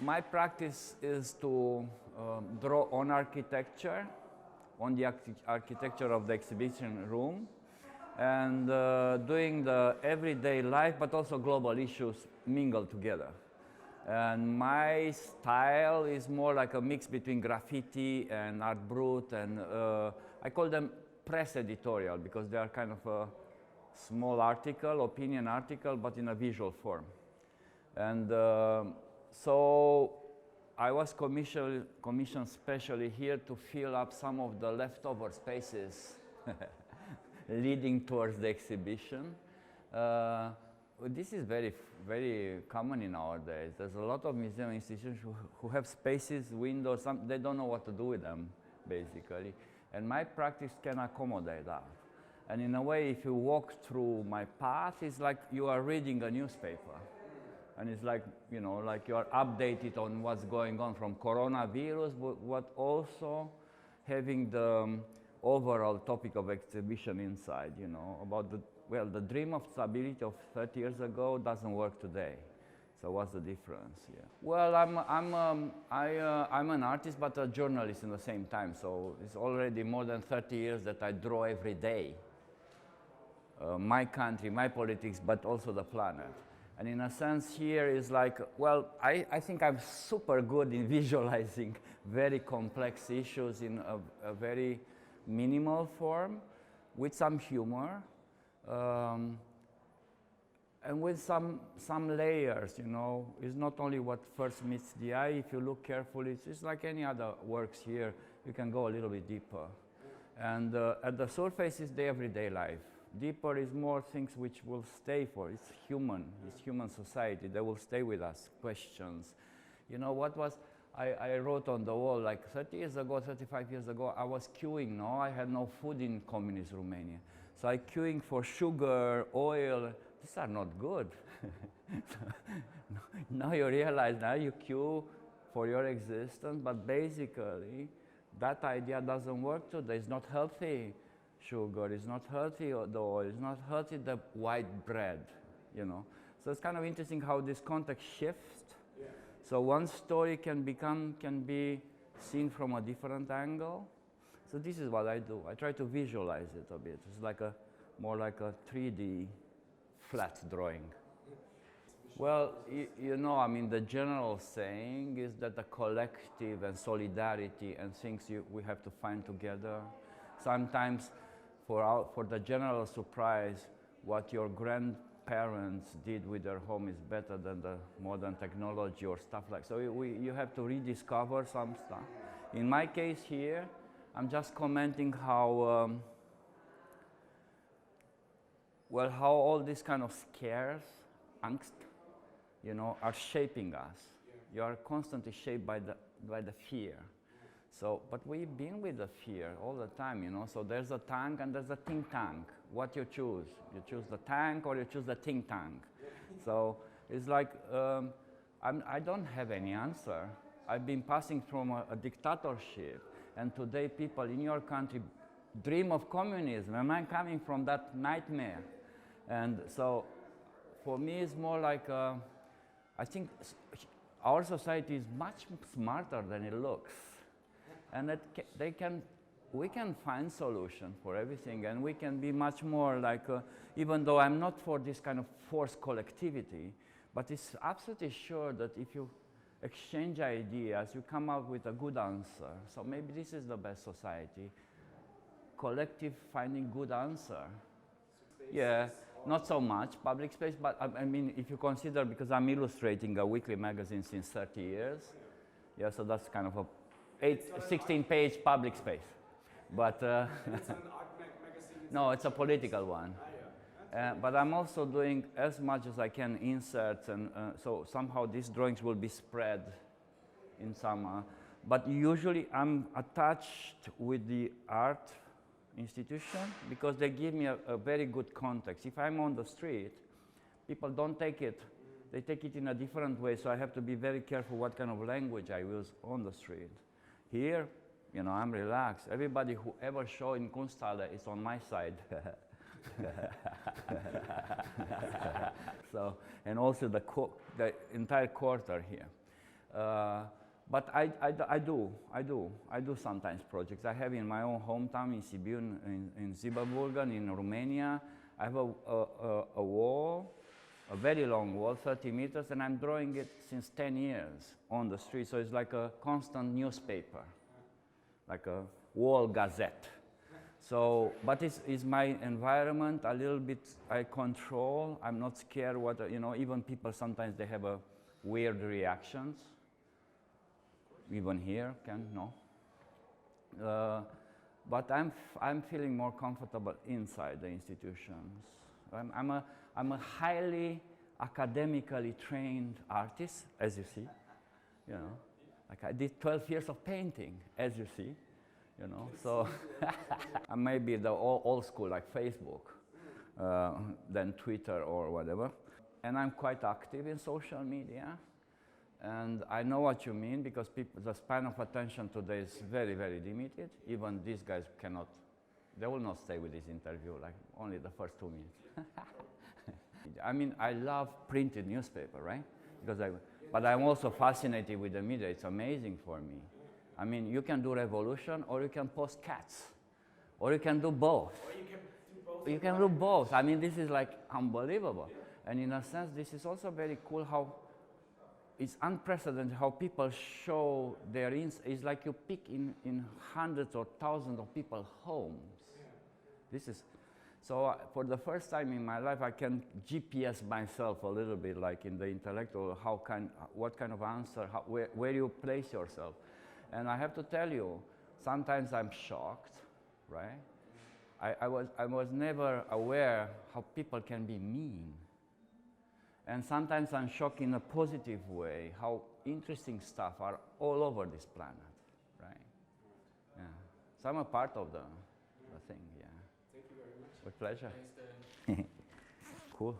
my practice is to draw on architecture, on the architecture of the exhibition room, and doing the everyday life, but also global issues mingled together. And my style is more like a mix between graffiti and art brut, and I call them press editorial because they are kind of a small article, opinion article, but in a visual form. And so I was commissioned specially here to fill up some of the leftover spaces leading towards the exhibition. This is very common in our days. There's a lot of museum institutions who have spaces, windows, they don't know what to do with them, basically. And my practice can accommodate that. And in a way, if you walk through my path, it's like you are reading a newspaper. And it's like, you know, like you are updated on what's going on from coronavirus, but also having the overall topic of exhibition inside, you know, about the dream of stability of 30 years ago doesn't work today. So what's the difference? Yeah. Well, I'm an artist, but a journalist in the same time. So it's already more than 30 years that I draw every day. My country, my politics, but also the planet. And in a sense here is like, well, I think I'm super good in visualizing very complex issues in a very minimal form, with some humor, and with some layers, you know. It's not only what first meets the eye. If you look carefully, it's like any other works here. You can go a little bit deeper. And at the surface is the everyday life. Deeper is more things which will stay for. It's human society. They will stay with us. Questions. You know, what was, I wrote on the wall, like 30 years ago, 35 years ago, I was queuing, no? I had no food in communist Romania. So I queuing for sugar, oil. These are not good. Now you realize, now you queue for your existence, but basically, that idea doesn't work today. It's not healthy. Sugar is not healthy, the oil is not healthy, the white bread, you know. So it's kind of interesting how this context shifts. Yeah. So one story can be seen from a different angle. So this is what I do. I try to visualize it a bit. It's like more like a 3D flat drawing. Well, you know, I mean, the general saying is that the collective and solidarity and things we have to find together. Sometimes for the general surprise, what your grandparents did with their home is better than the modern technology or stuff like that. So you have to rediscover some stuff. In my case here, I'm just commenting how, how all these kind of scares, angst, you know, are shaping us. Yeah. You are constantly shaped by the fear. So, but we've been with the fear all the time, you know. So there's a tank and there's a think tank. What you choose? You choose the tank or you choose the think tank. So it's like, I don't have any answer. I've been passing from a dictatorship, and today people in your country dream of communism, and I'm coming from that nightmare. And so for me it's more like, I think our society is much smarter than it looks. And that we can find solution for everything, and we can be much more like, even though I'm not for this kind of forced collectivity, but it's absolutely sure that if you exchange ideas, you come up with a good answer. So maybe this is the best society. Collective finding good answer. Yeah, not so much public space, but I mean, if you consider, because I'm illustrating a weekly magazine since 30 years, yeah, so that's kind of a 16-page public space, but it's an art magazine. No, it's a political one. But I'm also doing as much as I can inserts, and so somehow these drawings will be spread in some. But usually I'm attached with the art institution because they give me a very good context. If I'm on the street, people don't take it. They take it in a different way, so I have to be very careful what kind of language I use on the street. Here, you know, I'm relaxed. Everybody who ever showed in Kunsthalle is on my side. So, and also the entire quarter here. But I do sometimes projects. I have in my own hometown in Sibiu, in Zimbabwe, in Romania. I have a wall, a very long wall, 30 meters, and I'm drawing it since 10 years on the street. So it's like a constant newspaper, like a wall gazette. So, but it's my environment a little bit. I control. I'm not scared. Even people sometimes they have weird reactions. Even here, but I'm feeling more comfortable inside the institutions. I'm a highly academically trained artist, as you see. Like I did 12 years of painting, as you see. So I may be the old school like Facebook, than Twitter or whatever. And I'm quite active in social media. And I know what you mean, because the span of attention today is very, very limited. Even these guys they will not stay with this interview, like only the first 2 minutes. I mean, I love printed newspaper, right? But I'm also fascinated with the media. It's amazing for me. I mean, you can do revolution, or you can post cats, or you can do both. You can do both. I mean, this is like unbelievable. And in a sense, this is also very cool how it's unprecedented how people show their it's like you pick in hundreds or thousands of people's homes. This is, so for the first time in my life, I can GPS myself a little bit, like in the intellectual, what kind of answer, where you place yourself. And I have to tell you, sometimes I'm shocked, right? I was never aware how people can be mean. And sometimes I'm shocked in a positive way how interesting stuff are all over this planet, right? Yeah. So I'm a part of the thing, yeah. Thank you very much. With pleasure. Thanks, Dan. Cool.